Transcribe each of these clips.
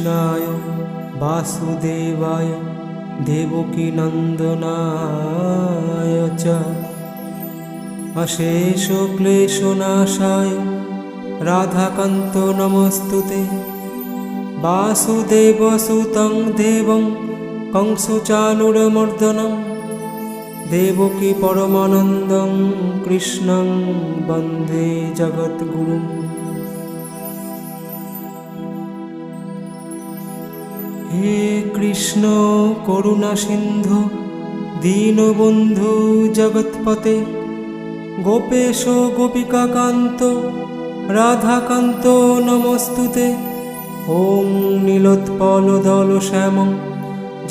कृष्णाय वासुदेवाय देवकीनन्दनाय च अशेष क्लेशनाशाय राधाकान्तो नमोऽस्तुते। वासुदेवसुतं देवं कंसचाणूरमर्दनं देवकी परमानन्दं कृष्णं वन्दे जगद्गुरुम्। हे कृष्ण करुणा सिंधु दीनबंधु जगत्पते गोपेश गोपिकाकान्त राधाकान्त नमोस्तुते। ओं नीलोत्पलदलश्यामं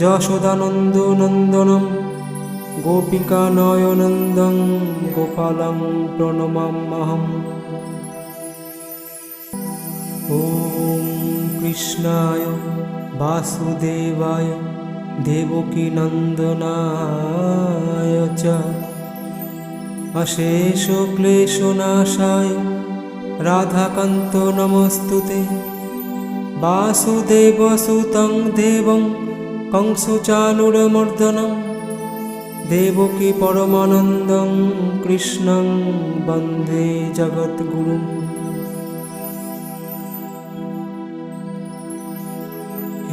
यशोदानन्दनन्दनं गोपिकानयनन्दं गोपालं प्रणमाम्यहम्। ॐ कृष्णाय वासुदेवाय देवकीनन्दनाय च अशेष क्लेशनाशाय राधाकान्तो नमोऽस्तुते। वासुदेवसुतं देवं कंसचाणूरमर्दनं देवकी परमानन्दं कृष्णं वन्दे जगद्गुरुम्।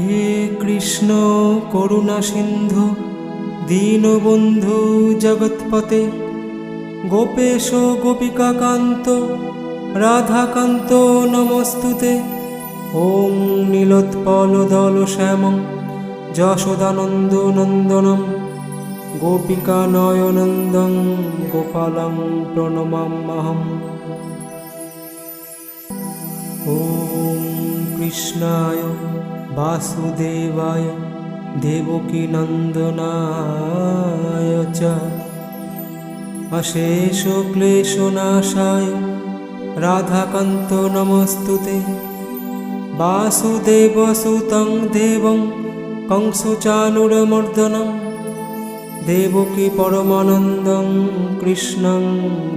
हे कृष्ण करुणा सिंधु दीनबंधु जगत्पते गोपेश गोपिकाकान्त राधाकान्त नमोस्तुते। ओं नीलोत्पलदलश्यामं यशोदानन्दनन्दनं गोपिकानयनन्दं गोपालं प्रणमाम्यहम्। ॐ कृष्णाय वासुदेवाय देवकीनन्दनाय च अशेष क्लेशनाशाय राधाकान्तो नमोऽस्तुते। वासुदेवसुतं देवं कंसचाणूरमर्दनं देवकी परमानन्दं कृष्णं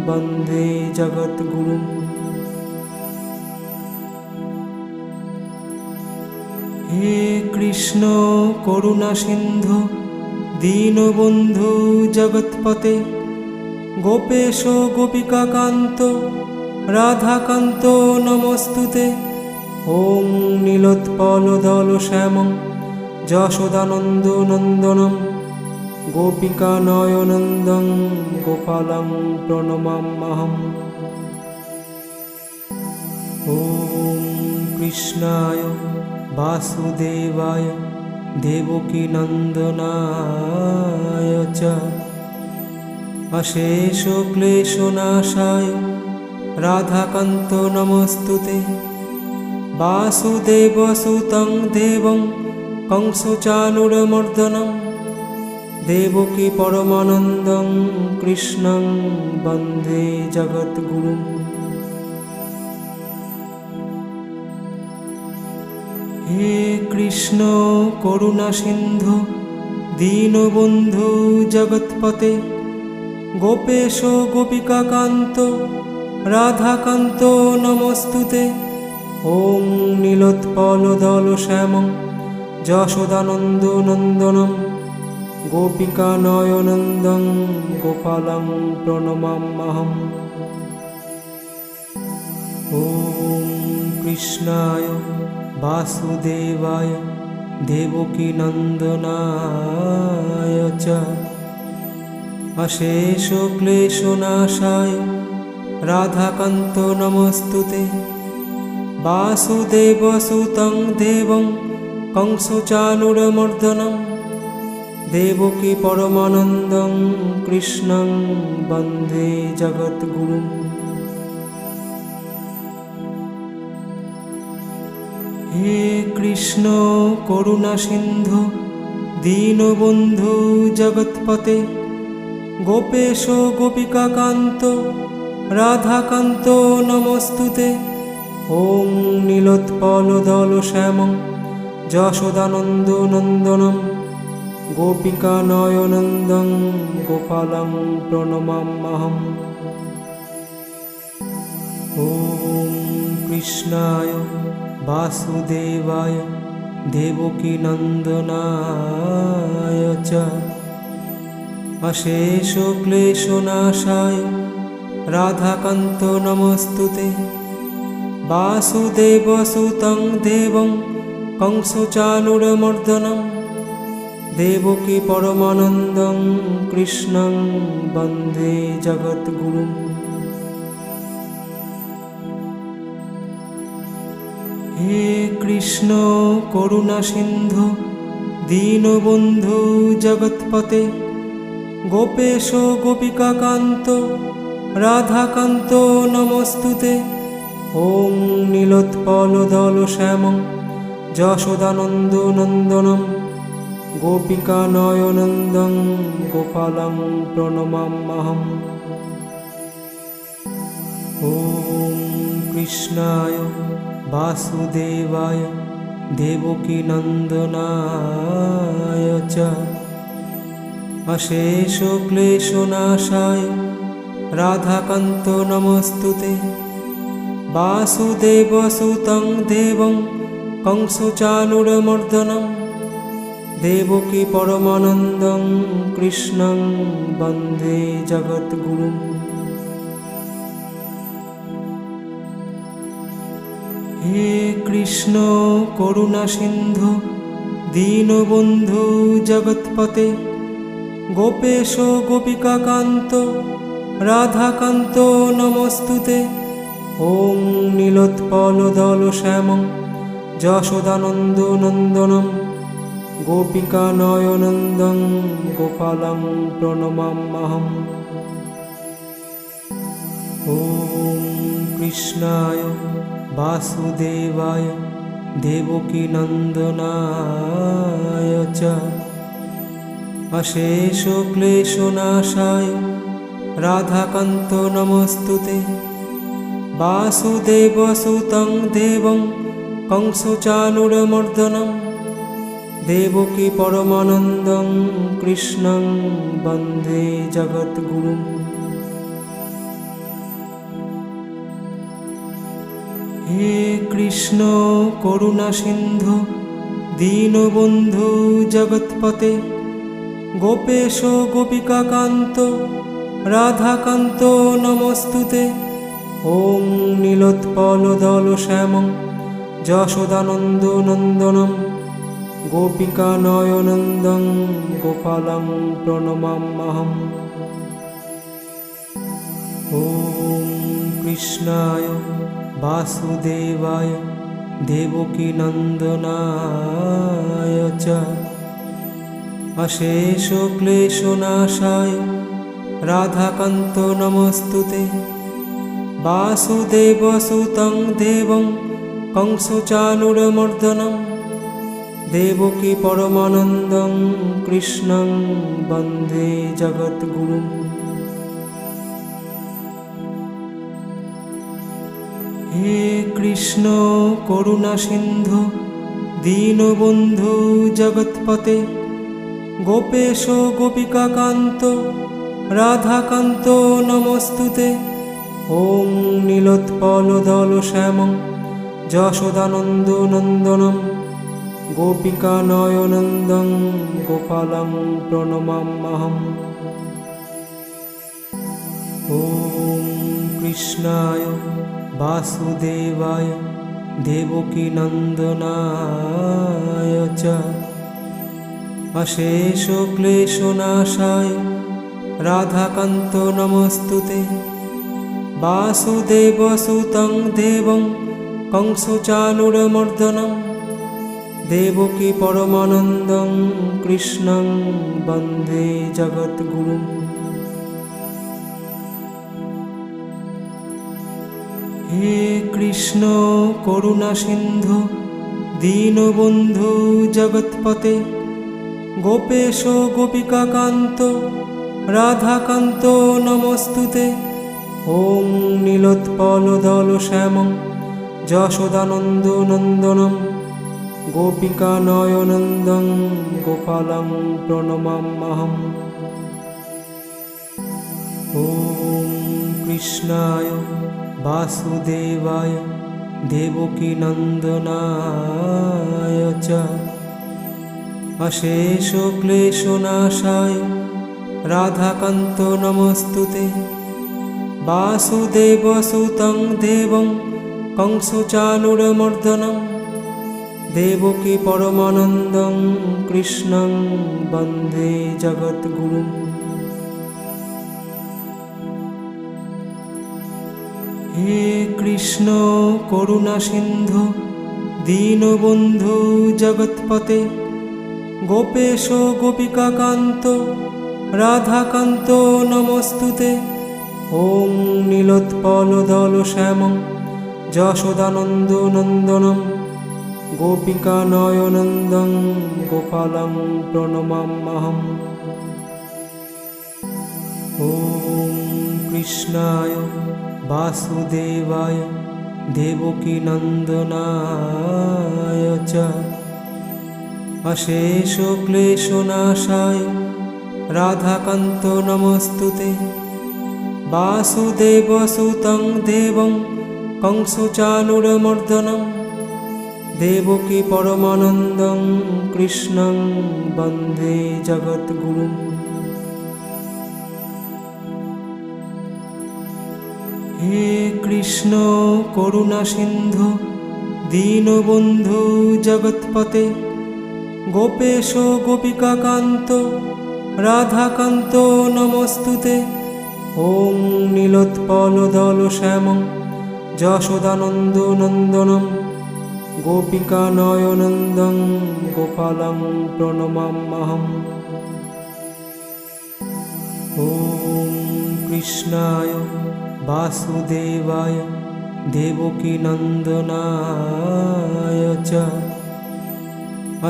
वन्दे जगद्गुरुम्। हे कृष्ण करुणा सिंधु दीनबंधु जगत्पते गोपेश गोपिकाकान्त राधाकान्त नमोस्तुते। ओं नीलोत्पलदलश्यामं यशोदानन्दनन्दनं गोपिकानयनन्दं गोपालं प्रणमाम्यहम्। ॐ कृष्णाय वासुदेवाय देवकीनन्दनाय च अशेष क्लेशनाशाय राधाकान्तो नमोऽस्तुते। वासुदेवसुतं देवं कंसचाणूरमर्दनं देवकी परमानन्दं कृष्णं वन्दे जगद्गुरुम्। हे कृष्ण करुणा सिंधु दीनबंधु जगत्पते गोपेश गोपिकाकान्त राधाकान्त नमोस्तुते। ओं नीलोत्पलदलश्यामं यशोदानन्दनन्दनं गोपिकानयनन्दं गोपालं प्रणमाम्यहम्। ॐ कृष्णाय वासुदेवाय देवकीनन्दनाय च अशेष क्लेशनाशाय राधाकान्तो नमोऽस्तुते। वासुदेवसुतं देवं कंसचाणूरमर्दनं देवकी परमानन्दं कृष्णं वन्दे जगद्गुरुम्। हे कृष्ण करुणा सिंधु दीनबंधु जगत्पते गोपेश गोपिकाकान्त राधाकान्त नमोस्तुते। ओं नीलोत्पलदलश्यामं यशोदानन्दनन्दनं गोपिकानयनन्दं गोपालं प्रणमाम्यहम्। ॐ कृष्णाय वासुदेवाय দেবকী নন্দনায় চ অশেষ ক্লেশনাশায় রাধাকান্ত নমস্তুতে। বাসুদেবসুतं দেবং কংসচাণূরমর্দনম দেবকী পরমানন্দং কৃষ্ণং বন্দে জগদ্গুরুম। হে কৃষ্ণ করুণা সিন্ধু দীনবন্ধু জগৎপতে, গোপেশ গোপিকাকান্ত রাধাকান্ত নমস্তুতে। ওম নীলোৎপলদল শ্যামং যশোদানন্দ নন্দনম গোপিকানয়নন্দং গোপালং প্রণমাম্যহম। ওম কৃষ্ণায় বাসুদেবায় দেবকী নন্দনায় চ অশেষ ক্লেশনাশায় রাধাকান্ত নমস্তুতে। বাসুদেবসুतं দেবং কংসচাণূরমর্দনম দেবকী পরমানন্দং কৃষ্ণং বন্দে জগদ্গুরুম। হে কৃষ্ণ করুণা সিন্ধু দীনবন্ধু জগৎপতে, গোপেশ গোপিকাকান্ত রাধাকান্ত নমস্তুতে। ওম নীলোৎপলদল শ্যামং যশোদানন্দ নন্দনম গোপিকানয়নন্দং গোপালং প্রণমাম্যহম। ওম কৃষ্ণায় বাসুদেবায় দেবকী নন্দনায় চ অশেষ ক্লেশনাশায় রাধাকান্ত নমস্তুতে। বাসুদেবসুतं দেবং কংসচাণূরমর্দনম দেবকী পরমানন্দং কৃষ্ণং বন্দে জগদ্গুরুম। হে কৃষ্ণ করুণা সিন্ধু দীনবন্ধু জগৎপতে, গোপেশ গোপিকাকান্ত রাধাকান্ত নমস্তুতে। ওম নীলোৎপলদল শ্যামং যশোদানন্দ নন্দনম গোপিকানয়নন্দং গোপালং প্রণমাম্যহম। ওম কৃষ্ণায় বাসুদেবায় দেবকী নন্দনায় চ অশেষ ক্লেশনাশায় রাধাকান্ত নমস্তুতে। বাসুদেবসুतं দেবং কংসচাণূরমর্দনম দেবকী পরমানন্দং কৃষ্ণং বন্দে জগদ্গুরুম। হে কৃষ্ণ করুণা সিন্ধু দীনবন্ধু জগৎপতে, গোপেশ গোপিকাকান্ত রাধাকান্ত নমস্তুতে। ওম নীলোৎপলদল শ্যামং যশোদানন্দ নন্দনম গোপিকানয়নন্দং গোপালং প্রণমাম্যহম। ওম কৃষ্ণায় বাসুদেবায় দেবকী নন্দনায় চ অশেষ ক্লেশনাশায় রাধাকান্ত নমস্তুতে। বাসুদেবসুतं দেবং কংসচাণূরমর্দনম দেবকী পরমানন্দং কৃষ্ণং বন্দে জগদ্গুরুম। হে কৃষ্ণ করুণা সিন্ধু দীনবন্ধু জগৎপতে, গোপেশ গোপিকাকান্ত রাধাকান্ত নমস্তুতে। ওম নীলোৎপলদল শ্যামং যশোদানন্দ নন্দনম গোপিকানয়নন্দং গোপালং প্রণমাম্যহম। ওম কৃষ্ণায় বাসুদেবায় देवकी नन्दनाय च अशेष क्लेशनाशाय राधाकान्त नमस्तुते वासुदेवसुतं देवं कंसचाणूरमर्दनं देवकी परमानन्दं कृष्णं वन्दे जगद्गुरुम्। हे कृष्ण करुणा सिंधु दीनबंधु जगत्पते गोपेश गोपिकाकान्त राधाकान्त नमस्तुते ओं नीलोत्पलदल श्यामं यशोदानन्दो नन्दनं गोपिकानयनन्दं गोपालं प्रणमाम्यहम्। ॐ कृष्णाय वासुदेवाय देवकी नन्दनाय च अशेष क्लेशनाशाय राधाकान्त नमस्तुते वासुदेवसुतं देवं कंसचाणूरमर्दनं देवकी परमानन्दं कृष्णं वन्दे जगद्गुरुम्। हे कृष्ण करुणा सिंधु दीनबंधु जगत्पते गोपेश गोपिकाकान्त राधाकान्त नमस्तुते ओं नीलोत्पलदल श्यामं यशोदानन्दो नन्दनं गोपिकानयनन्दं गोपालं प्रणमाम्यहम्। ॐ कृष्णाय वासुदेवाय देवकी नन्दनाय च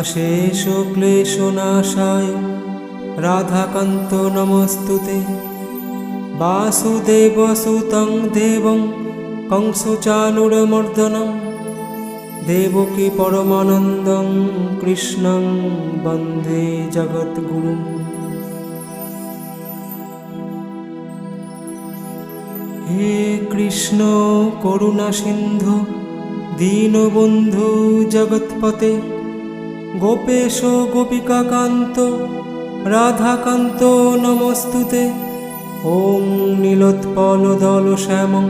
अशेष क्लेशनाशाय राधाकान्त नमस्तुते वासुदेवसुतं देवं कंसचाणूरमर्दनं देवकी परमानन्दं कृष्णं वन्दे जगद्गुरुम्। हे कृष्ण करुणा सिंधु दीनबंधु जगत्पते गोपेश गोपिकाकान्त राधाकान्त नमस्तुते ओं नीलोत्पलदल श्यामं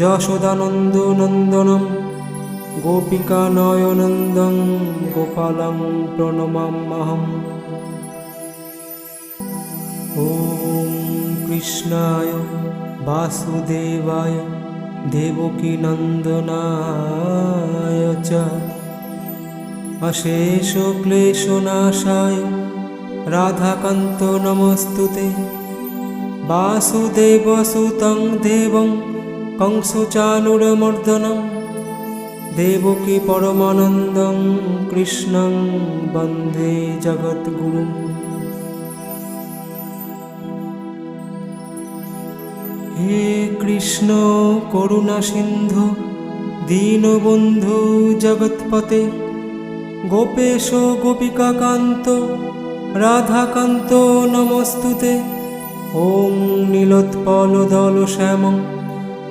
यशोदानन्दो नन्दनं गोपिकानयनन्दं गोपालं प्रणमाम्यहम्। ॐ कृष्णाय वासुदेवाय देवकी नन्दनाय च अशेष क्लेशनाशाय राधाकान्त नमस्तुते वासुदेवसुतं देवं कंसचाणूरमर्दनं देवकी परमानन्दं कृष्णं वन्दे जगद्गुरुम्। हे कृष्ण करुणा सिंधु दीनबंधु जगत्पते गोपेश गोपिकाकान्त राधाकान्त नमस्तुते ओं नीलोत्पलदल श्यामं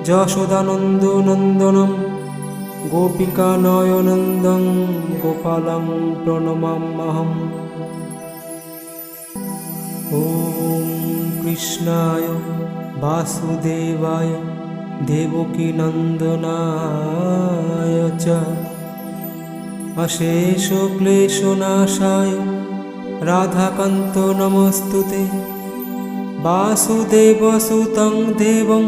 यशोदानन्दो नन्दनं गोपिकानयनन्दं गोपालं प्रणमाम्यहम्। ॐ कृष्णाय वासुदेवाय देवकी नन्दनाय च अशेष क्लेशनाशाय राधाकान्त नमस्तुते वासुदेवसुतं देवं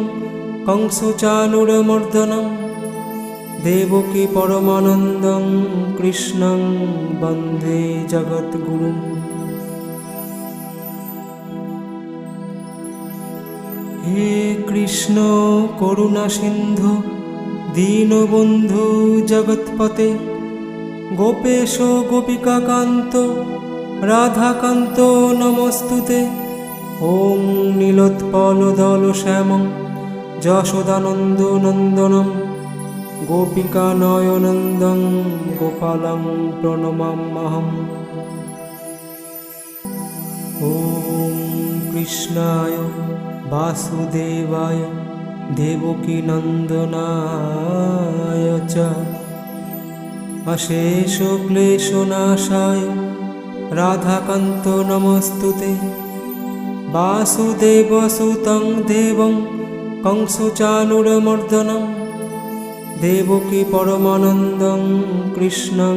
कंसचाणूरमर्दनं देवकी परमानन्दं कृष्णं वन्दे जगद्गुरुम्। हे कृष्ण करुणा सिंधु दीनबंधु जगत्पते गोपेश गोपिकाकान्त राधाकान्त नमस्तुते ओं नीलोत्पलदल श्यामं यशोदानन्दो नन्दनं गोपिकानयनन्दं गोपालं प्रणमाम्यहम्। ॐ कृष्णाय वासुदेवाय দেবকী নন্দনায় চ অশেষ ক্লেশনাশায় রাধাকান্ত নমস্তুতে। বাসুদেবসুतं দেবং কংসচাণূরমর্দনম দেবকী পরমানন্দং কৃষ্ণং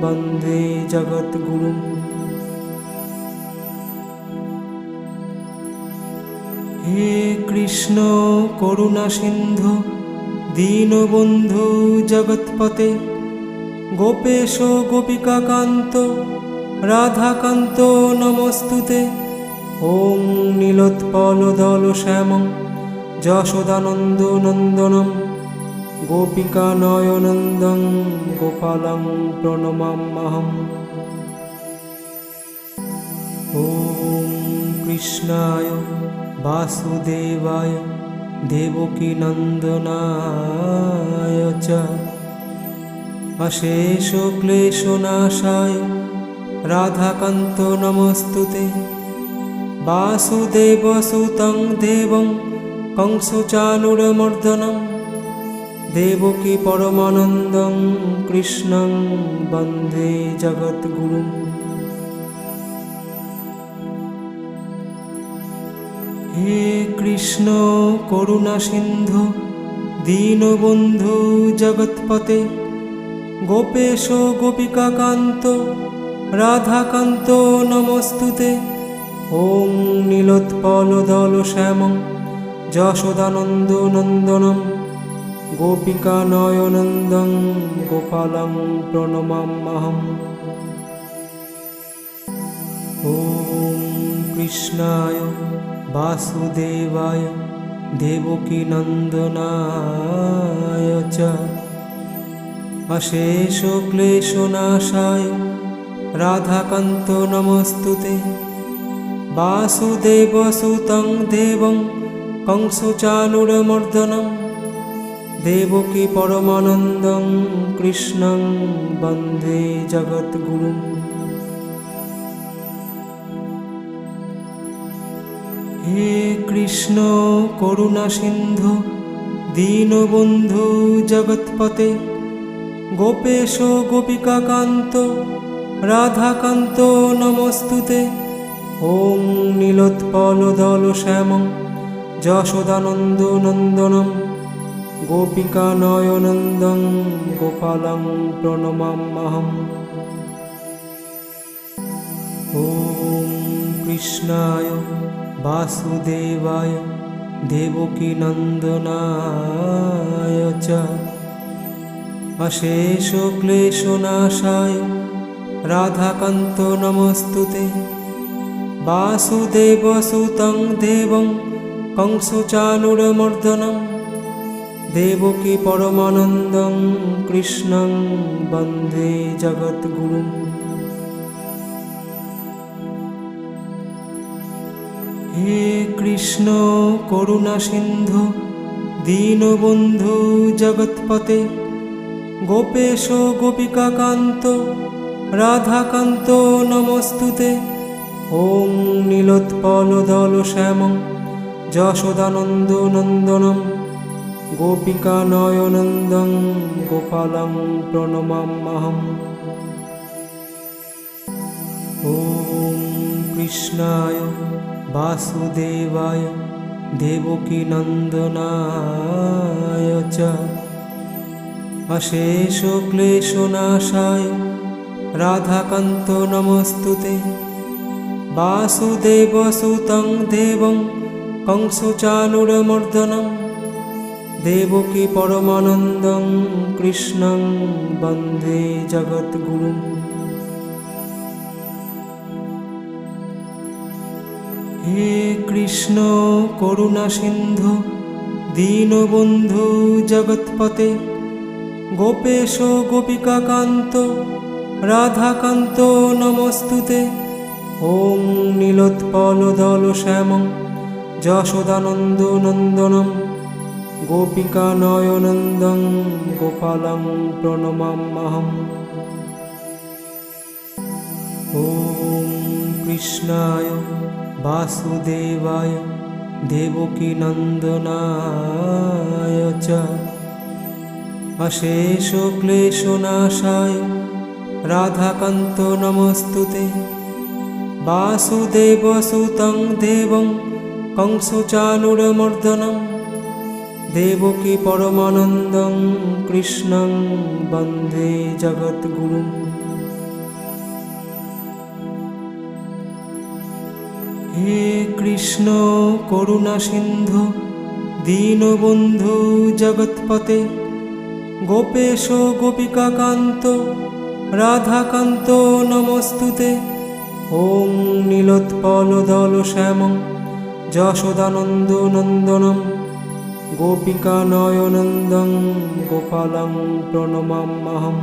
বন্দে জগদ্গুরুম। হে কৃষ্ণ করুণা সিন্ধু দীনবন্ধু জগৎপতে, গোপেশ গোপিকাকান্ত রাধাকান্ত নমস্তুতে। ওং নীলোৎপলদল শ্যামং যশোদানন্দ নন্দনম গোপিকানয়নন্দং গোপালং প্রণমাম্যহম। ওম কৃষ্ণায় বাসুদেবায় দেবকী নন্দনায় চ অশেষ ক্লেশনাশায় রাধাকান্ত নমস্তুতে। বাসুদেবসুतं দেবং কংসচাণূরমর্দনম দেবকী পরমানন্দং কৃষ্ণং বন্দে জগদ্গুরুম। হে কৃষ্ণ করুণা সিন্ধু দীনবন্ধু জগৎপতে, গোপেশ গোপিকাকান্ত রাধাকান্ত নমস্তুতে। ওং নীলোৎপলদল শ্যামং যশোদানন্দ নন্দনম গোপিকানয়নন্দং গোপালং প্রণমাম্যহম। ওম কৃষ্ণায় বাসুদেবায় দেবকী নন্দনায় চ অশেষ ক্লেশনাশায় রাধাকান্ত নমস্তুতে। বাসুদেবসুतं দেবং কংসচাণূরমর্দনম দেবকী পরমানন্দং কৃষ্ণং বন্দে জগদ্গুরুম। হে কৃষ্ণ করুণা সিন্ধু দীনবন্ধু জগৎপতে, গোপেশ গোপিকাকান্ত রাধাকান্ত নমস্তুতে। ওং নীলোৎপলদল শ্যামং যশোদানন্দ নন্দনম গোপিকানয়নন্দং গোপালং প্রণমাম্যহম। ওম কৃষ্ণায় বাসুদেবায় দেবকী নন্দনায় চ অশেষ ক্লেশনাশায় রাধাকান্ত নমস্তুতে। বাসুদেবসুतं দেবং কংসচাণূরমর্দনম দেবকী পরমানন্দং কৃষ্ণং বন্দে জগদ্গুরুম। হে কৃষ্ণ করুণা সিন্ধু দীনবন্ধু জগৎপতে, গোপেশ গোপিকাকান্ত রাধাকান্ত নমস্তুতে। ওং নীলোৎপলদল শ্যামং যশোদানন্দ নন্দনম গোপিকানয়নন্দং গোপালং প্রণমাম্যহম। ওম কৃষ্ণায় বাসুদেবায় দেবকী নন্দনায় চ অশেষ ক্লেশনাশায় রাধাকান্ত নমস্তুতে। বাসুদেবসুतं দেবং কংসচাণূরমর্দনম দেবকী পরমানন্দং কৃষ্ণং বন্দে জগদ্গুরুম। হে কৃষ্ণ করুণা সিন্ধু দীনবন্ধু জগৎপতে, গোপেশ গোপিকাকান্ত রাধাকান্ত নমস্তুতে। ওং নীলোৎপলদল শ্যামং যশোদানন্দ নন্দনম গোপিকানয়নন্দং গোপালং প্রণমাম্যহম। ওম কৃষ্ণায় বাসুদেবায় দেবকী নন্দনায় চ অশেষ ক্লেশনাশায় রাধাকান্ত নমস্তুতে বাসুদেবসুतं দেবং কংসচাণূরমর্দনম দেবকী পরমানন্দং কৃষ্ণং বন্দে জগদ্গুরুম। হে কৃষ্ণ করুণা সিন্ধু দীনবন্ধু জগৎপতে গোপেশ গোপিকাকান্ত রাধাকান্ত নমস্তুতে। ওম নীলোৎপলদল শ্যামং যশোদানন্দ নন্দনম গোপিকানয়নন্দং গোপালং প্রণমাম্যহম।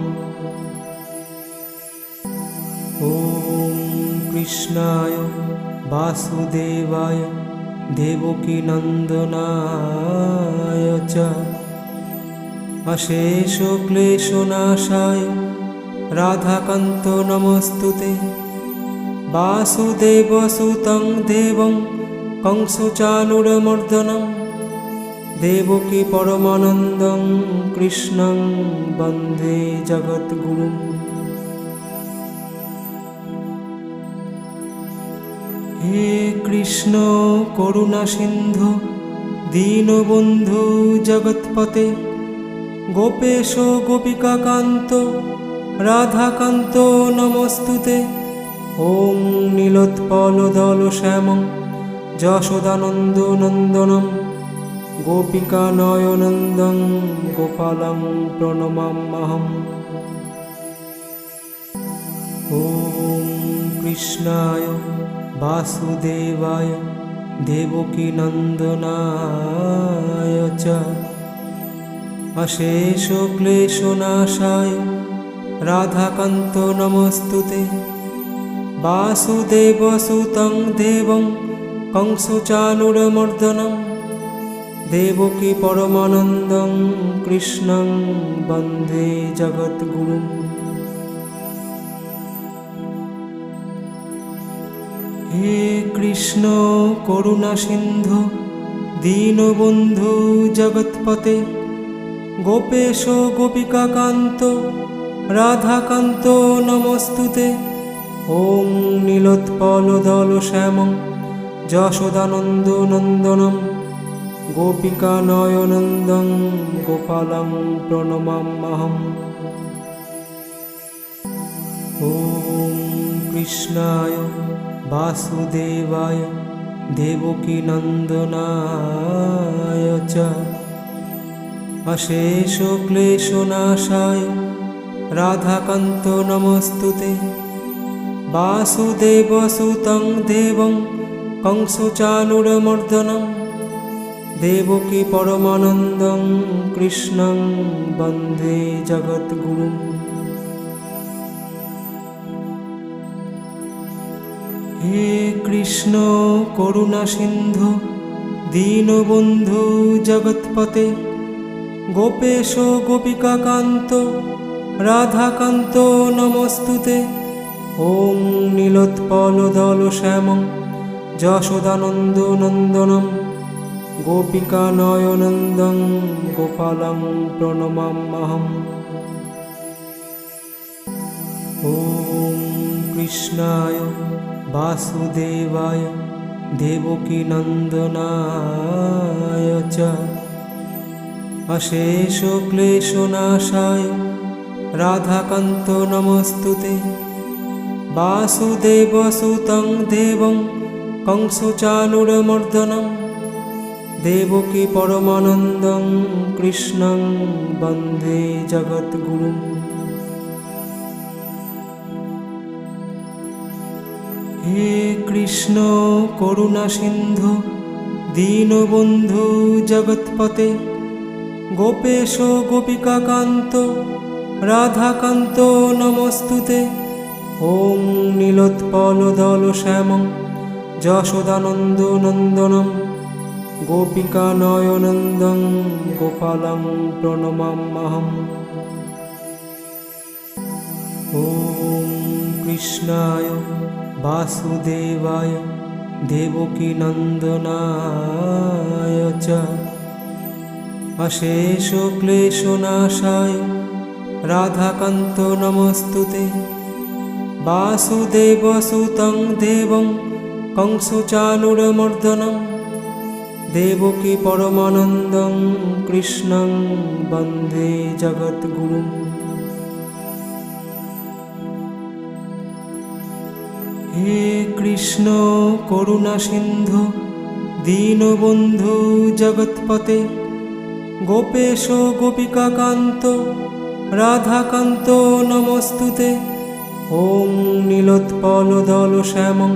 ওম কৃষ্ণায় বাসুদেবায় দেবকী নন্দনায় চ অশেষ ক্লেশনাশায় রাধাকান্ত নমস্তুতে বাসুদেবসুतं দেবং কংসচাণূরমর্দনম দেবকী পরমানন্দং কৃষ্ণং বন্দে জগদ্গুরুম। হে কৃষ্ণ করুণা সিন্ধু দীনবন্ধু জগৎপতে গোপেশ গোপিকাকান্ত রাধাকান্ত নমস্তুতে। ওম নীলোৎপলদল শ্যামং যশোদানন্দ নন্দনম গোপিকানয়নন্দং গোপালং প্রণমাম্যহম। ওম কৃষ্ণায় বাসুদেবায় দেবকী নন্দনায় চ অশেষ ক্লেশনাশায় রাধাকান্ত নমস্তুতে বাসুদেবসুतं দেবং কংসচাণূরমর্দনম দেবকী পরমানন্দং কৃষ্ণং বন্দে জগদ্গুরুম। হে কৃষ্ণ করুণা সিন্ধু দীনবন্ধু জগৎপতে গোপেশ গোপিকাকান্ত রাধাকান্ত নমস্তুতে। ওম নীলোৎপলদল শ্যামং যশোদানন্দ নন্দনম গোপিকানয়নন্দং গোপালং প্রণমাম্যহম। ওম কৃষ্ণায় বাসুদেবায় দেবকী নন্দনায় চ অশেষ ক্লেশনাশায় রাধাকান্ত নমস্তুতে বাসুদেবসুतं দেবং কংসচাণূরমর্দনম দেবকী পরমানন্দং কৃষ্ণং বন্দে জগদ্গুরুম। হে কৃষ্ণ করুণা সিন্ধু দীনবন্ধু জগৎপতে গোপেশ গোপিকাকান্ত রাধাকান্ত নমস্তুতে। ওম নীলোৎপলদল শ্যামং যশোদানন্দ নন্দনম গোপিকানয়নন্দং গোপালং প্রণমাম্যহম। ওম কৃষ্ণায় বাসুদেবায় দেবকী নন্দনায় চ অশেষ ক্লেশনাশায় রাধাকান্ত নমস্তুতে বাসুদেবসুतं দেবং কংসচাণূরমর্দনম দেবকী পরমানন্দং কৃষ্ণং বন্দে জগদ্গুরুম। হে কৃষ্ণ করুণা সিন্ধু দীনবন্ধু জগৎপতে গোপেশ গোপিকাকান্ত রাধাকান্ত নমস্তুতে। ওম নীলোৎপলদল শ্যামং যশোদানন্দ নন্দনম গোপিকানয়নন্দং গোপালং প্রণমাম্যহম। ওম কৃষ্ণায় বাসুদেবায় देवकी नन्दनाय च अशेष क्लेशनाशाय राधाकान्तो नमोऽस्तुते वासुदेवसुतं देवं कंसचाणूरमर्दनं देवकी परमानन्दं कृष्णं वन्दे जगद्गुरुम्। हे कृष्ण करुणा सिंधु दीनबंधु जगत्पते गोपेश गोपिकाकान्त राधाकान्त नमोस्तुते। ओं नीलोत्पलदलश्यामं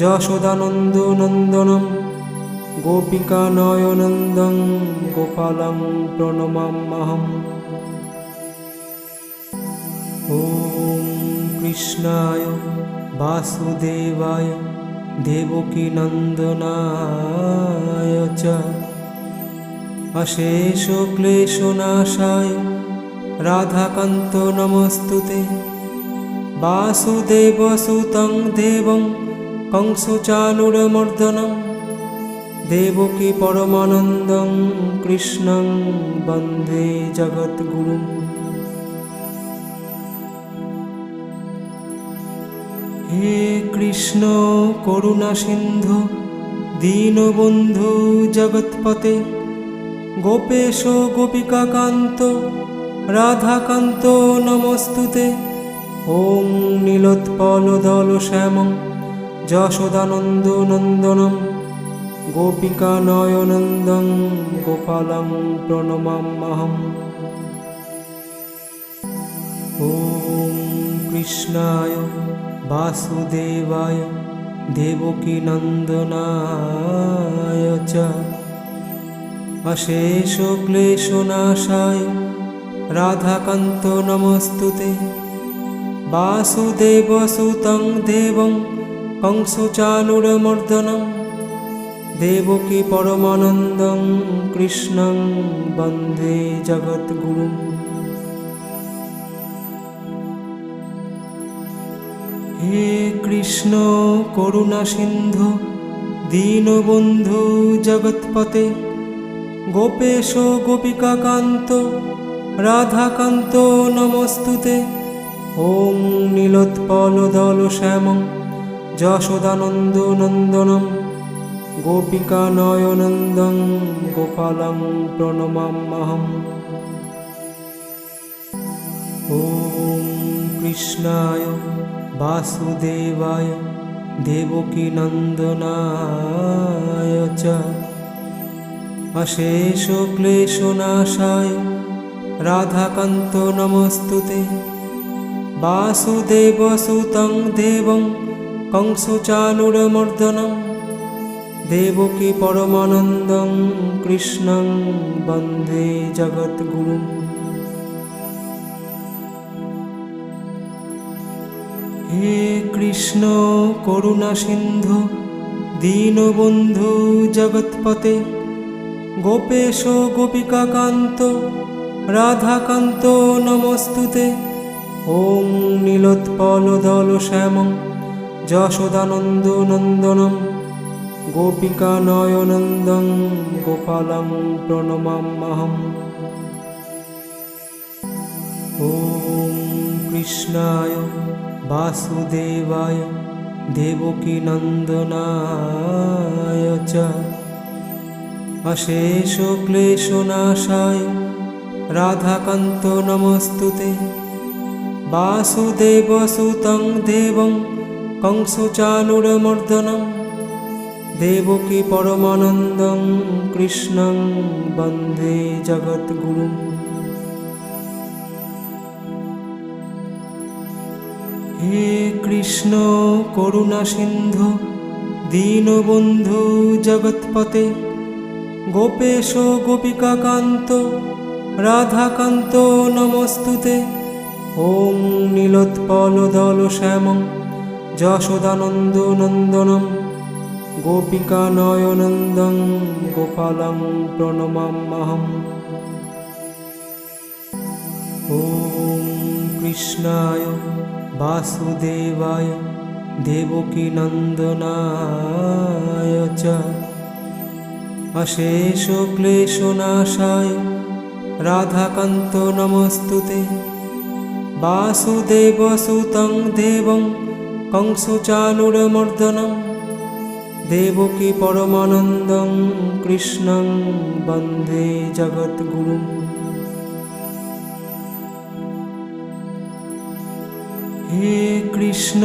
यशोदानन्दनन्दनं गोपिकानयनन्दं गोपालं प्रणमाम्यहम्। ॐ कृष्णाय वासुदेवाय देवकी नन्दनाय च अशेष क्लेशनाशाय राधाकान्तो नमोऽस्तुते वासुदेवसुतं देवं कंसचाणूरमर्दनं देवकी परमानन्दं कृष्णं वन्दे जगद्गुरुम्। हे कृष्ण करुणा सिंधु दीनबंधु जगत्पते गोपेश गोपिकाकान्त राधाकान्त नमोस्तुते। ओं नीलोत्पलदलश्यामं यशोदानन्दनन्दनं गोपिकानयनन्दं गोपालं प्रणमाम्यहम्। ॐ कृष्णाय वासुदेवाय देवकी नन्दनाय च अशेष क्लेशनाशाय राधाकान्तो नमोऽस्तुते वासुदेवसुतं देवं कंसचाणूरमर्दनं देवकी परमानन्दं कृष्णं वन्दे जगद्गुरुम्। हे कृष्ण करुणा सिंधु दीनबंधु जगत्पते गोपेश गोपिकाकान्त राधाकान्त नमोस्तुते। ओं नीलोत्पलदलश्यामं यशोदानन्दनन्दनं गोपिकानयनन्दं गोपालं प्रणमाम्यहम्। ॐ कृष्णाय वासुदेवाय देवकी नन्दनाय च अशेष क्लेशनाशाय राधाकान्तो नमोस्तुते वासुदेवसुतं देवं कंसचाणूरमर्दनं देवकी परमानन्दं कृष्णं वन्दे जगद्गुरुम्। हे कृष्ण करुणा सिंधु दीनबंधु जगत्पते गोपेश गोपिकाकान्त राधाकान्त नमोस्तुते। ओं नीलोत्पलदलश्यामं यशोदानन्दनन्दनं गोपिकानयनन्दं गोपालं प्रणमाम्यहम्। ॐ कृष्णाय वासुदेवाय देवकी नन्दनाय च अशेष क्लेशनाशाय राधाकान्तो नमोस्तुते वासुदेवसुतं देवं कंसचाणूरमर्दनं देवकी परमानन्दं कृष्णं वन्दे जगद्गुरुम्। हे कृष्ण करुणा सिंधु दीनबंधु जगत्पते गोपेश गोपिकाकान्त राधाकान्त नमोस्तुते। ओं नीलोत्पलदलश्यामं यशोदानन्दनन्दनं गोपिकानयनन्दं गोपालं प्रणमाम्यहम्। ॐ कृष्णाय वासुदेवाय देवकी नन्दनाय च अशेष क्लेशनाशाय राधाकान्तो नमस्तुते वासुदेवसुतं देवं कंसचाणूरमर्दनं देवकी परमानन्दं कृष्णं वन्दे जगद्गुरुम्। हे कृष्ण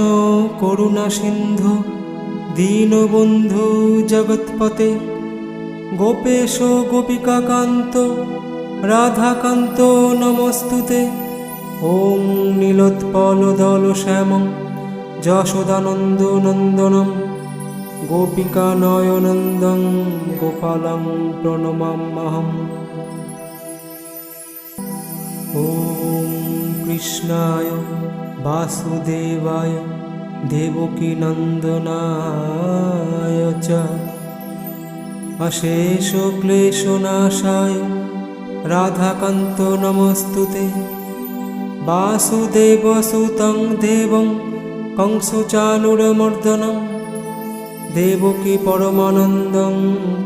करुणा सिंधु दीनबंधु जगत्पते गोपेश गोपिकाकान्त राधाकान्त नमस्तुते ओं नीलोत्पलदलश्यामं यशोदानन्दनन्दनं गोपिकानयनन्दं गोपालं प्रणमाम्यहम्। ॐ कृष्णाय वासुदेवाय देवकी नन्दनाय च अशेष क्लेशनाशाय राधाकान्तो नमस्तुते वासुदेवसुतं देवं कंसचाणूरमर्दनं देवकी परमानन्दं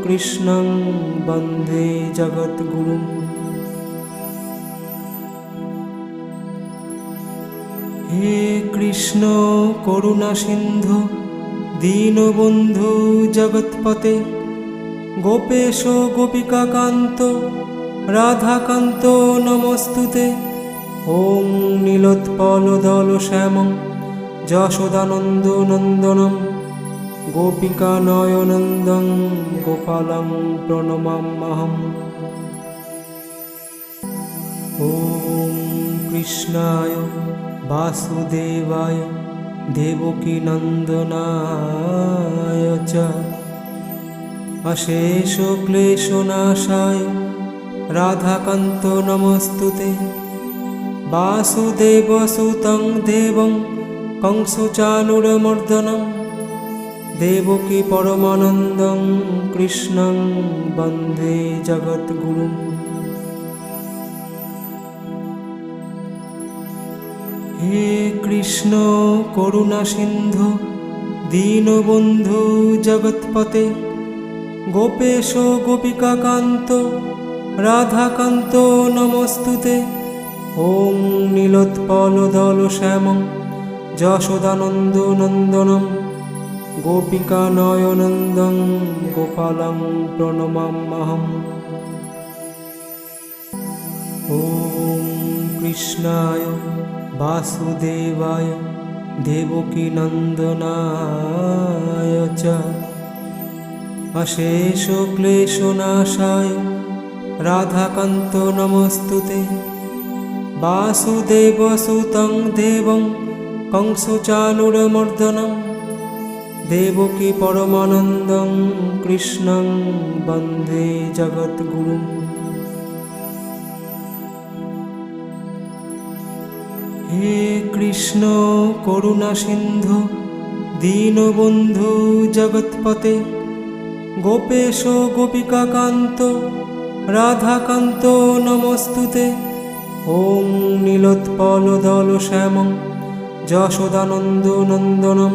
कृष्णं वन्दे जगद्गुरुम्। हे कृष्ण करुणा सिंधु दीनबंधु जगत्पते गोपेश गोपिकाकान्त राधाकान्त नमस्तुते ओं नीलोत्पलदलश्यामं यशोदानन्दनन्दनं गोपिकानयनन्दं गोपालं प्रणमाम्यहम्। ॐ कृष्णाय वासुदेवाय देवकी नन्दनाय च अशेष क्लेशनाशाय राधाकान्तो नमस्तुते वासुदेवसुतं देवं कंसचाणूरमर्दनं देवकी परमानन्दं कृष्णं वन्दे जगद्गुरुम्। हे कृष्ण करुणा सिंधु दीनबंधु जगत्पते गोपेश गोपिकाकान्त राधाकान्त नमस्तुते ओं नीलोत्पलदलश्यामं यशोदानन्दनन्दनं गोपिकानयनन्दं गोपालं प्रणमाम्यहम्। ॐ कृष्णाय वासुदेवाय देवकी नन्दनाय च अशेष क्लेशनाशाय राधाकान्तो नमस्तुते वासुदेवसुतं देवं कंसचाणूरमर्दनं देवकी परमानन्दं कृष्णं वन्दे जगद्गुरुम्। हे कृष्ण करुणा सिंधु दीनबंधु जगत्पते गोपेश गोपिकाकान्त राधाकान्त नमस्तुते ओं नीलोत्पलदलश्यामं यशोदानन्दनन्दनं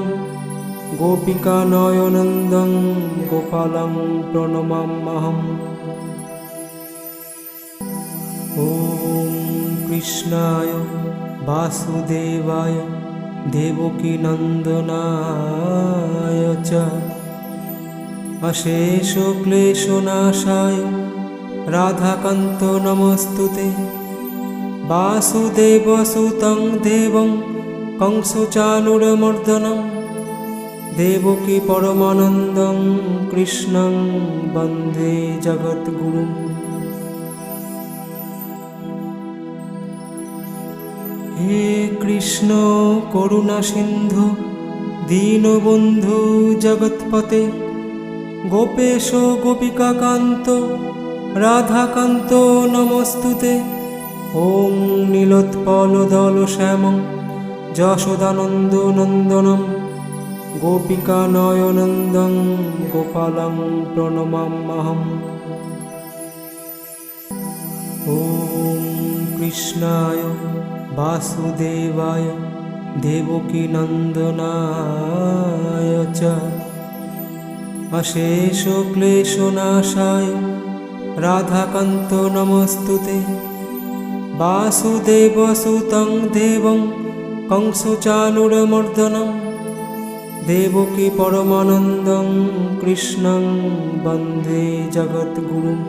गोपिकानयनन्दं गोपालं प्रणमाम्यहम्। ॐ कृष्णाय वासुदेवाय देवकी नन्दनाय च अशेष क्लेशनाशाय राधाकान्त नमस्तुते वासुदेवसुतं देवं कंसचाणूरमर्दनं देवकी परमानन्दं कृष्णं वन्दे जगद्गुरुम्। हे कृष्ण करुणा सिंधु दीनबंधु जगत्पते गोपेश गोपिकाकान्त राधाकान्त नमस्तुते ओं नीलोत्पलदलश्यामं यशोदानन्दनन्दनं गोपिकानयनन्दं गोपालं प्रणमाम्यहम्। ॐ कृष्णाय वासुदेवाय देवकी नन्दनाय च अशेष क्लेशनाशाय राधाकान्त नमस्तुते वासुदेवसुतं देवं कंसचाणूरमर्दनं देवकी परमानन्दं कृष्णं वन्दे जगद्गुरुम्।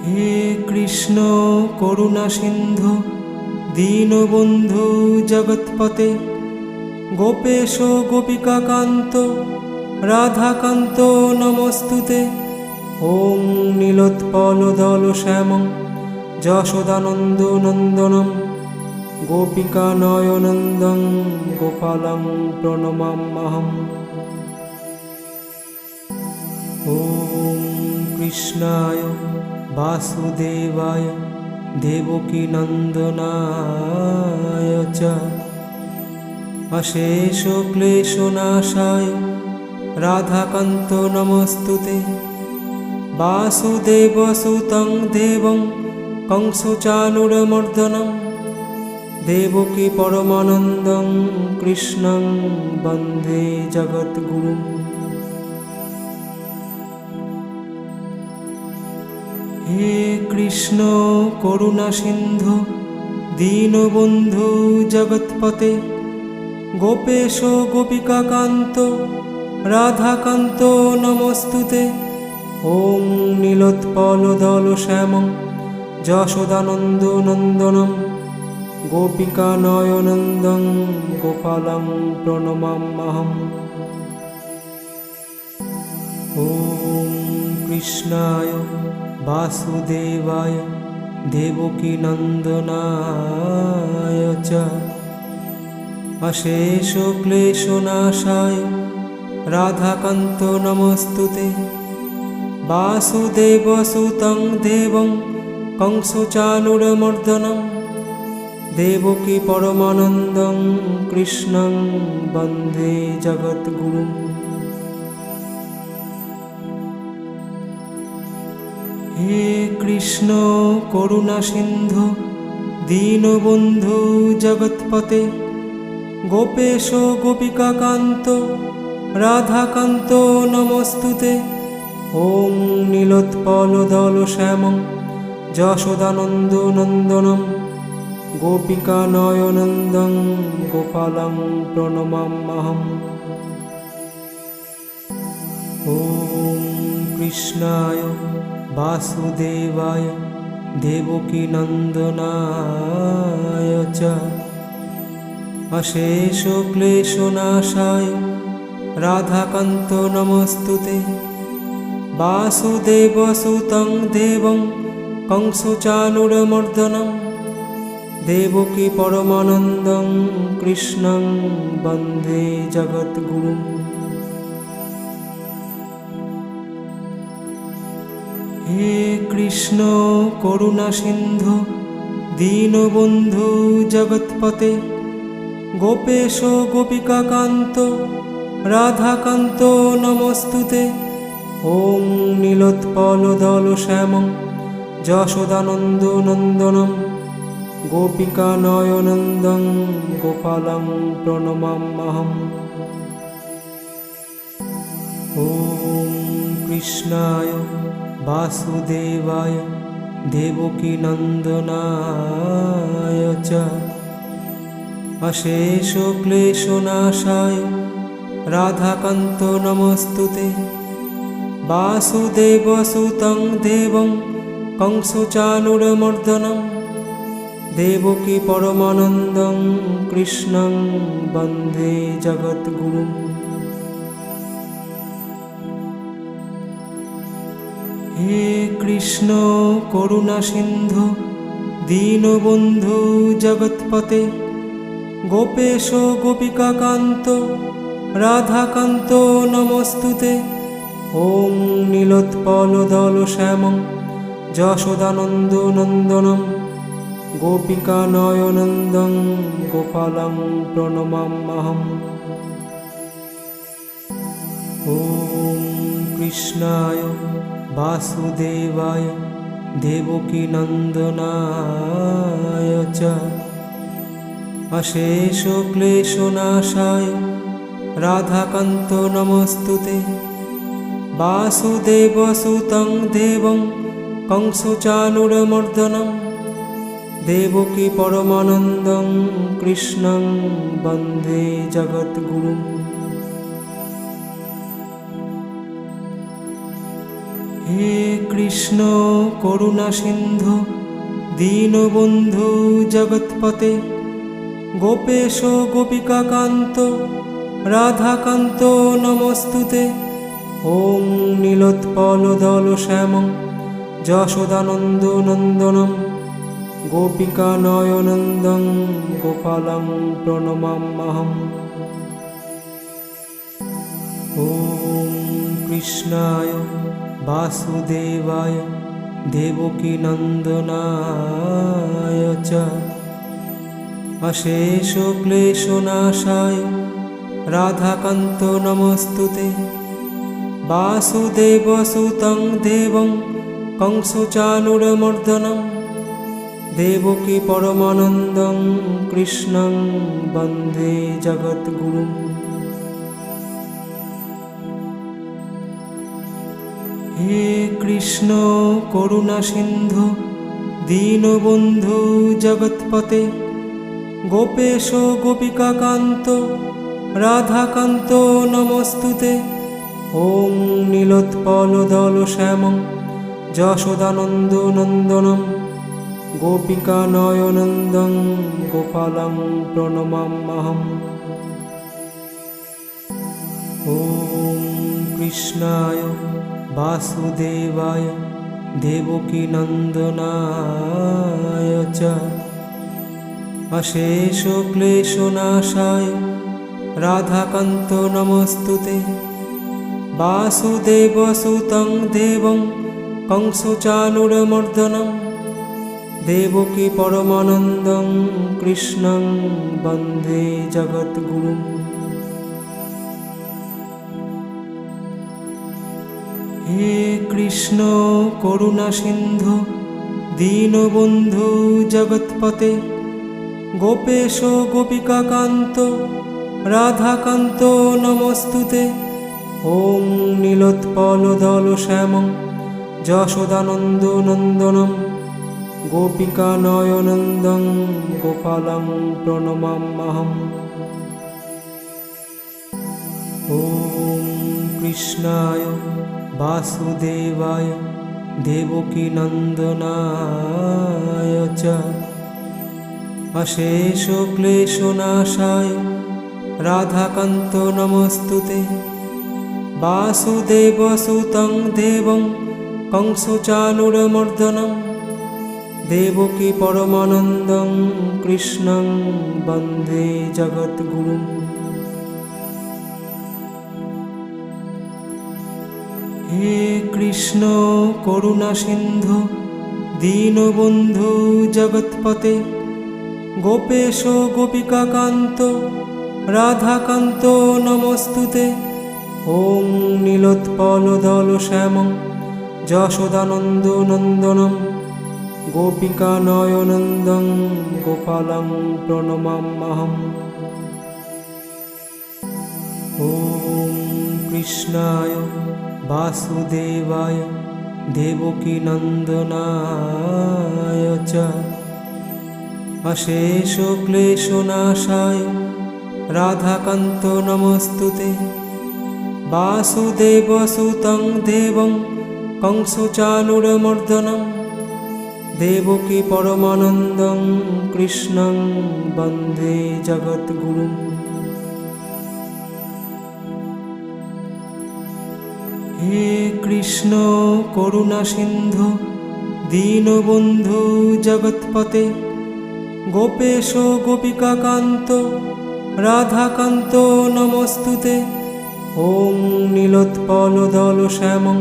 हे कृष्ण करुणा सिंधु दीनबंधु जगत्पते गोपेश गोपिका कांत राधाकांत नमस्तुते ओं नीलोत्पलदल श्यामं यशोदानंद नंदनं गोपिका नयनंदं गोपालं प्रणमाम्यहम्। ओं कृष्णाय वासुदेवाय देवकी नन्दनाय च अशेष क्लेशनाशाय राधाकान्त नमस्तुते वासुदेवसुतं देवं कंसचाणूरमर्दनं देवकी परमानन्दं कृष्णं वन्दे जगद्गुरुम्। हे कृष्ण करुणा सिंधु दीनबंधु जगत्पते गोपेश गोपिका कांत राधाकांत नमस्तुते ओं नीलोत्पलदल श्यामं यशोदानंद नंदनं गोपिका नयनंदं गोपालं प्रणमाम्यहम्। ओं कृष्णाय वासुदेवाय देवकी नन्दनाय च अशेष क्लेशनाशाय राधाकान्त नमस्तुते वासुदेवसुतं देवं कंसचाणूरमर्दनं देवकी परमानन्दं कृष्णं वन्दे जगद्गुरुम्। हे कृष्ण करुणा सिंधु दीनबंधु जगत्पते गोपेश गोपिका कांत राधाकांत नमस्तुते ओं नीलोत्पलदल श्यामं यशोदानंद नंदनं गोपिका नयनंदं गोपालं प्रणमाम्यहम्। ओं कृष्णाय वासुदेवाय देवकी नन्दनाय च अशेष क्लेशनाशाय राधाकान्त नमस्तुते वासुदेवसुतं देवं कंसचाणूरमर्दनं देवकी परमानन्दं कृष्णं वन्दे जगद्गुरुम्। हे कृष्ण करुणा सिंधु दीनबंधु जगत्पते गोपेश गोपिका कांत राधाकांत नमस्तुते ओं नीलोत्पलदल श्यामं यशोदानंद नंदनं गोपिका नयनंदं गोपालं प्रणमाम्यहम्। ओं कृष्णाय वासुदेवाय देवकी नन्दनाय च अशेष क्लेशनाशाय राधाकान्त नमस्तुते वासुदेवसुतं देवं कंसचाणूरमर्दनं देवकी परमानन्दं कृष्णं वन्दे जगद्गुरुम्। हे कृष्ण करुणा सिंधु दीनबंधु जगत्पते गोपेश गोपिका कांत राधाकांत नमस्तुते ओं नीलोत्पलदल श्यामं यशोदानंद नंदनं गोपिका नयनंदं गोपालं प्रणमाम्यहम्। ओं कृष्णाय वासुदेवाय দেবকী নন্দনায় চ অশেষ ক্লেশনাশায় রাধাকান্ত নমস্তুতে বাসুদেবসুतं দেবং কংসচানুরমর্দনম দেবকী পরমানন্দং কৃষ্ণং বন্দে জগদ্গুরুম। হে কৃষ্ণ করুণা সিন্ধু দীনবন্ধু জগৎপতে গোপেশ গোপিকাকান্ত রাধাকান্ত নমস্তুতে। ওং নীলোৎপলদল শ্যামং যশোদানন্দ নন্দনম গোপিকানয়নন্দং গোপালং প্রণমাম্যহম। ওম কৃষ্ণায় বাসুদেবায় দেবকী নন্দনায় চ অশেষ ক্লেশনাশায় রাধাকান্ত নমস্তুতে বাসুদেবসুतं দেবং কংসচানুরমর্দনম দেবকী পরমানন্দং কৃষ্ণং বন্দে জগদ্গুরুম। হে কৃষ্ণ করুণা সিন্ধু দীনবন্ধু জগৎপতে গোপেশ গোপিকাকান্ত রাধাকান্ত নমস্তুতে। ওং নীলোৎপলদল শ্যামং যশোদানন্দ নন্দনম গোপিকানয়নন্দং গোপালং প্রণমাম্যহম। ওম কৃষ্ণায় বাসুদেবায় দেবকী নন্দনায় চ অশেষ ক্লেশনাশায় রাধাকান্ত নমস্তুতে বাসুদেবসুतं দেবং কংসচানুরমর্দনম দেবকী পরমানন্দং কৃষ্ণং বন্দে জগদ্গুরুম। হে কৃষ্ণ করুণা সিন্ধু দীনবন্ধু জগৎপতে গোপেশ গোপিকাকান্ত রাধাকান্ত নমস্তুতে। ওং নীলোৎপলদল শ্যামং যশোদানন্দ নন্দনম গোপিকানয়নন্দং গোপালং প্রণমাম্যহম। ওম কৃষ্ণায় বাসুদেবায় দেবকী নন্দনায় চ অশেষ ক্লেশনাশায় রাধাকান্ত নমস্তুতে বাসুদেবসুतं দেবং কংসচানুরমর্দনম দেবকী পরমানন্দং কৃষ্ণং বন্দে জগদ্গুরুম। হে কৃষ্ণ করুণা সিন্ধু দীনবন্ধু জগৎপতে গোপেশ গোপিকাকান্ত রাধাকান্ত নমস্তুতে। ওং নীলোৎপলদল শ্যামং যশোদানন্দ নন্দনম গোপিকানয়নন্দং গোপালং প্রণমাম্যহম। ওম কৃষ্ণায় বাসুদেবায় দেবকী নন্দনায় চ অশেষ ক্লেশনাশায় রাধাকান্ত নমস্তুতে বাসুদেবসুतं দেবং কংসচানুরমর্দনম দেবকী পরমানন্দং কৃষ্ণং বন্দে জগদ্গুরুম। হে কৃষ্ণ করুণা সিন্ধু দীনবন্ধু জগৎপতে গোপেশ গোপিকাকান্ত রাধাকান্ত নমস্তুতে। ওং নীলোৎপলদল শ্যামং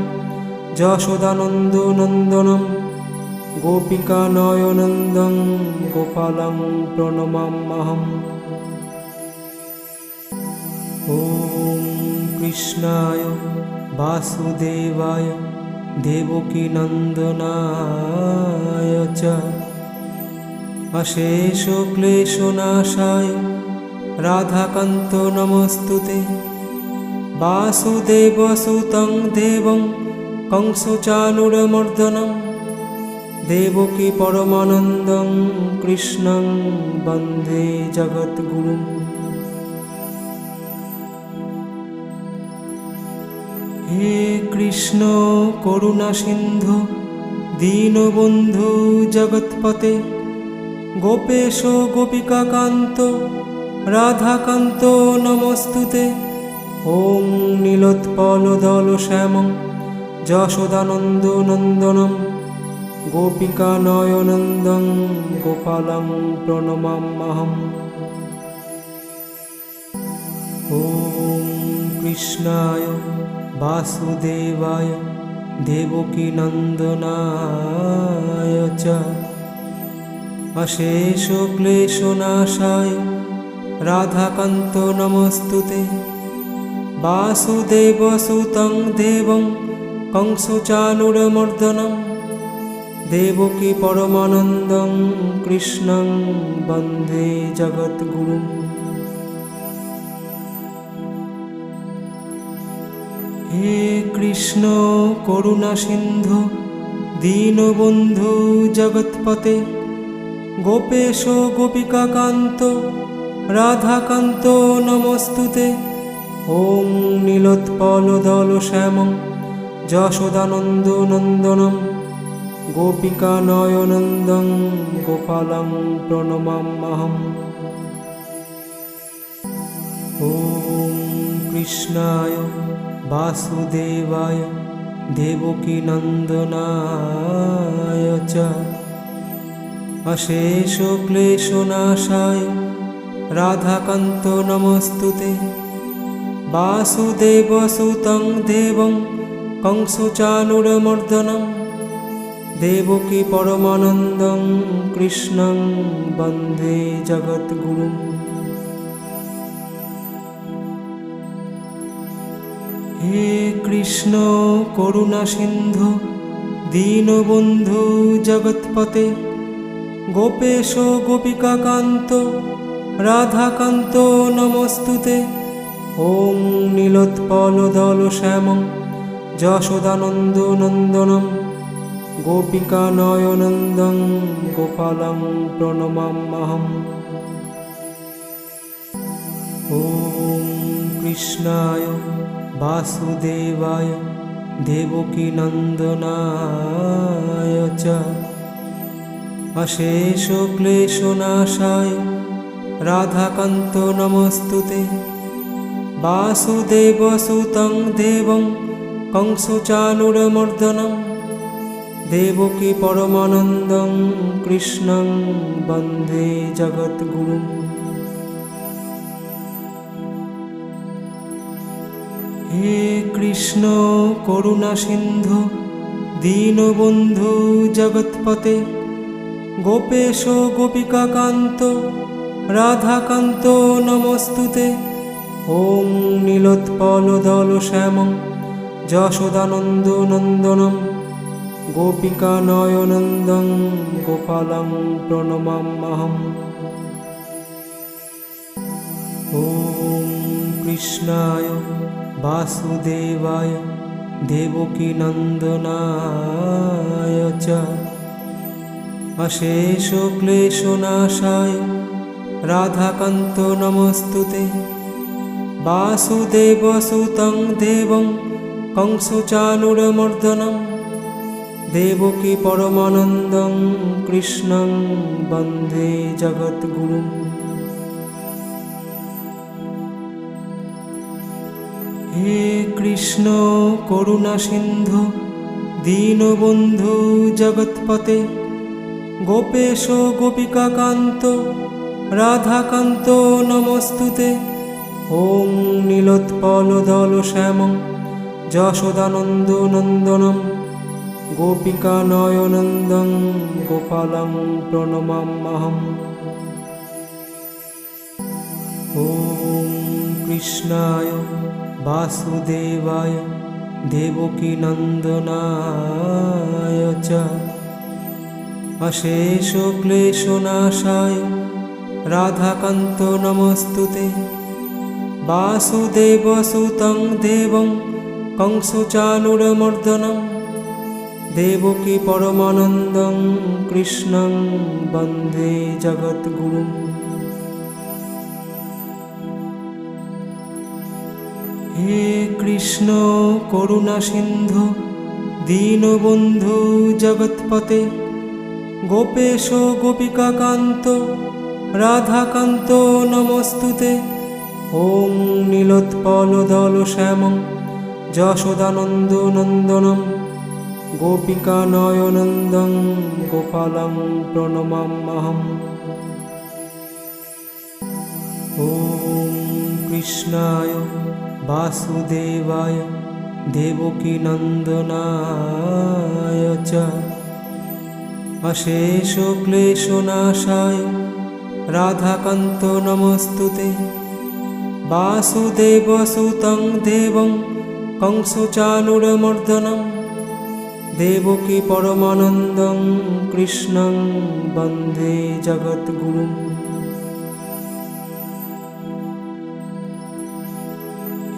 যশোদানন্দ নন্দনম গোপিকানয়নন্দং গোপালং প্রণমাম্যহম। ওম কৃষ্ণায় বাসুদেবায় देवकी नंदनाय च अशेष क्लेशनाशाय राधाकान्तो नमस्तुते वासुदेवसुतं देवं कंसचाणूरमर्दनं देवकी परमानन्दं कृष्णं वन्दे जगद्गुरुम्। हे कृष्ण करुणा सिंधु दीनबंधु जगत्पते गोपेश गोपिकाकान्त राधाकान्त नमस्तुते ओं नीलोत्पलदलश्यामं यशोदानन्दनन्दनं गोपिकानयनन्दं गोपालं प्रणमाम्यहम्। ॐ कृष्णाय वासुदेवाय देवकी नंदनाय च अशेष क्लेशनाशाय राधाकान्तो नमस्तुते वासुदेवसुतं देवं कंसचाणूरमर्दनं देवकी परमानन्दं कृष्णं वन्दे जगद्गुरुम्। हे कृष्ण करुणा सिंधु दीनबंधु जगत्पते गोपेश गोपिकाकान्त राधाकान्त नमस्तुते ओं नीलोत्पलदलश्यामं यशोदानन्दनन्दनं गोपिकानयनन्दं गोपालं प्रणमाम्यहम्। ॐ कृष्णाय वासुदेवाय देवकी नंदनाय च अशेष क्लेशनाशाय राधाकान्तो नमस्तुते वासुदेवसुतं देवं कंसचाणूरमर्दनं देवकी परमानन्दं कृष्णं वन्दे जगद्गुरुम्। हे कृष्ण करुणा सिंधु दीनबंधु जगत्पते गोपेश गोपिकाकान्त राधाकान्त नमस्तुते ओं नीलोत्पलदलश्यामं यशोदानन्दनन्दनं गोपिकानयनन्दं गोपालं प्रणमाम्यहम्। ॐ कृष्णाय वासुदेवाय देवकी नंदनाय च अशेष क्लेशनाशाय राधाकान्तो नमस्तुते वासुदेवसुतं देवं कंसचाणूरमर्दनं देवकी परमानन्दं कृष्णं वन्दे जगद्गुरुम्। हे कृष्ण करुणा सिंधु दीनबंधु जगत्पते गोपेश गोपिकाकान्त राधाकान्त नमस्तुते ओं नीलोत्पलदलश्यामं यशोदानन्दनन्दनं गोपिकानयनन्दं गोपालं प्रणमाम्यहम्। ॐ कृष्णाय वासुदेवाय देवकी नंदनाय च अशेष क्लेशनाशाय राधाकान्त नमस्तुते वासुदेवसुतं देवं कंसचाणूरमर्दनं देवकी परमानन्दं कृष्णं वन्दे जगद्गुरुम्। हे कृष्ण करुणा सिंधु दीनबंधु जगत्पते गोपेश गोपिकाकान्त राधाकान्त नमस्तुते ओं नीलोत्पलदलश्यामं यशोदानन्दनन्दनं गोपिकानयनन्दं गोपालं प्रणमाम्यहम्। ॐ कृष्णाय वासुदेवाय देवकी नन्दनाय च अशेष क्लेशनाशाय राधाकान्तो नमस्तुते वासुदेवसुतं देवं कंसचाणूरमर्दनं देवकी परमानन्दं कृष्णं वन्दे जगद्गुरुम्। हे कृष्ण करुणा सिंधु दीनबंधु जगत्पते गोपेश गोपिकाकान्त राधाकान्त नमस्तुते ओं नीलोत्पलदल श्यामं यशोदानन्दो नन्दनं गोपिकानयनन्दं गोपालं प्रणमाम्यहम्। ॐ कृष्णाय वासुदेवाय देवकी नन्दनाय च अशेष क्लेशनाशाय राधाकान्तो नमस्तुते वासुदेवसुतं देवं कंसचाणूरमर्दनं देवकी परमानन्दं कृष्णं वन्दे जगद्गुरुम्।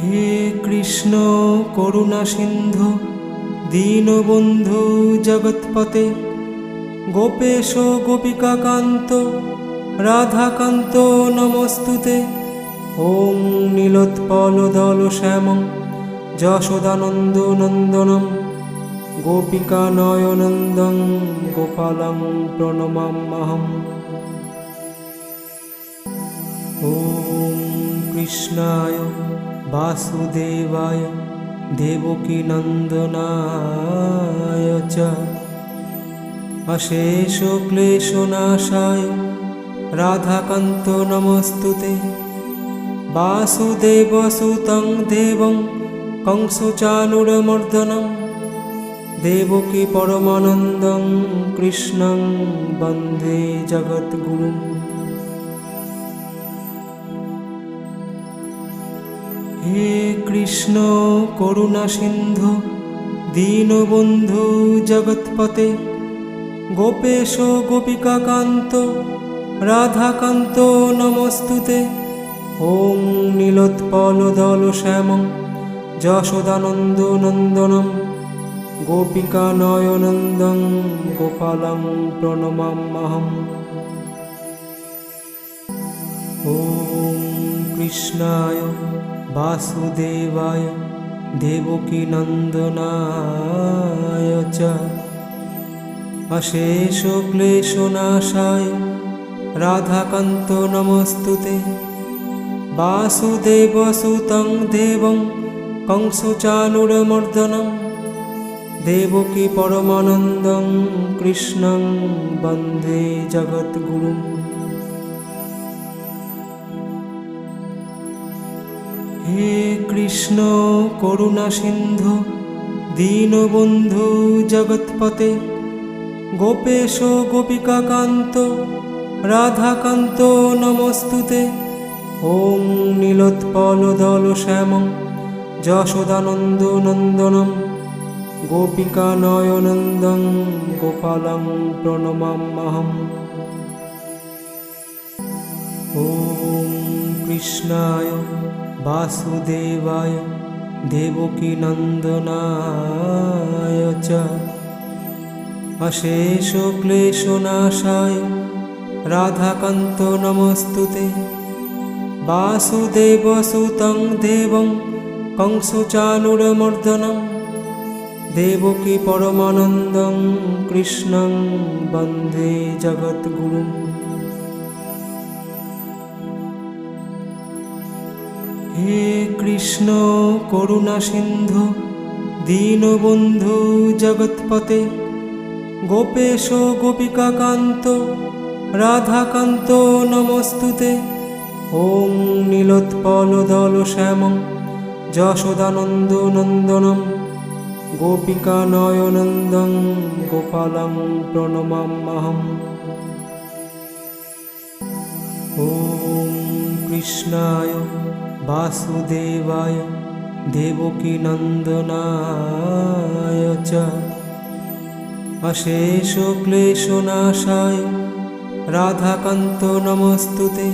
हे कृष्ण करुणा सिंधु दीनबंधु जगत्पते गोपेश गोपिकाकान्त राधाकान्त नमस्तुते ओं नीलोत्पलदल श्यामं यशोदानन्दो नन्दनं गोपिकानयनन्दं गोपालं प्रणमाम्यहम्। ॐ कृष्णाय वासुदेवाय देवकी नन्दनाय च अशेष क्लेशनाशाय राधाकान्तो नमस्तुते वासुदेवसुतं देवं कंसचाणूरमर्दनं देवकी परमानन्दं कृष्णं वन्दे जगद्गुरुम्। हे कृष्ण करुणा सिंधु दीनबंधु जगत्पते गोपेश गोपिकाकान्त राधाकान्त नमस्तुते ओं नीलोत्पलदल श्यामं यशोदानन्दो नन्दनं गोपिकानयनन्दं गोपालं प्रणमाम्यहम्। ॐ कृष्णाय वासुदेवाय देवकी नन्दनाय च अशेष क्लेशनाशाय राधाकान्तो नमस्तुते वासुदेवसुतं देवं कंसचाणूरमर्दनं देवकी परमानन्दं कृष्णं वन्दे जगद्गुरुम्। हे कृष्ण करुणा सिंधु दीनबंधु जगत्पते गोपेश गोपिकाकान्त राधाकान्त नमस्तुते ओं नीलोत्पलदल श्यामं यशोदानन्दो नन्दनं गोपिकानयनन्दं गोपालं प्रणमाम्यहम्। ॐ कृष्णाय वासुदेवाय देवकी नन्दनाय च अशेष क्लेशनाशाय राधाकान्तो नमस्तुते वासुदेवसुतं देवं कंसचाणूरमर्दनं देवकी परमानन्दं कृष्णं वन्दे जगद्गुरुम्। हे कृष्ण करुणा सिंधु दीनबंधु जगत्पते गोपेश गोपिकाकान्त राधाकान्त नमस्तुते ओं नीलोत्पलदल श्यामं यशोदानन्दो नन्दनं गोपिकानयनन्दं गोपालं प्रणमाम्यहम्। ॐ कृष्णाय वासुदेवाय দেবকী নন্দনায় চ অশেষ ক্লেশনাশায় রাধাকান্ত নমস্তুতে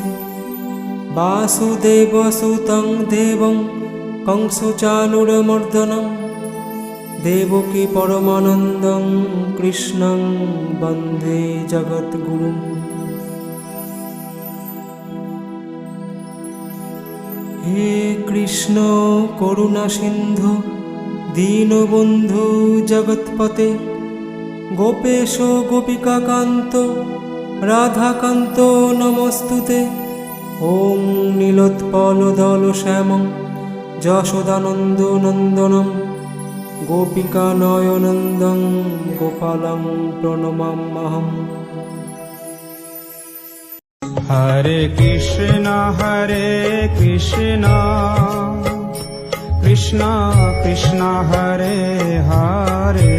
বাসুদেবসুতং দেবং কংসচানুরমর্দনম দেবকী পরমানন্দং কৃষ্ণং বন্দে জগদ্গুরুম। হে কৃষ্ণ করুণা সিন্ধু দীনবন্ধু জগৎপতে গোপেশ গোপিকাকান্ত রাধাকান্ত নমস্তুতে। ওং নীলোৎপলদল শ্যামং যশোদানন্দ নন্দনম গোপিকানয়নন্দং গোপালং প্রণমাম্যহম। হরে কৃষ্ণ কৃষ্ণ কৃষ্ণ হরে হরে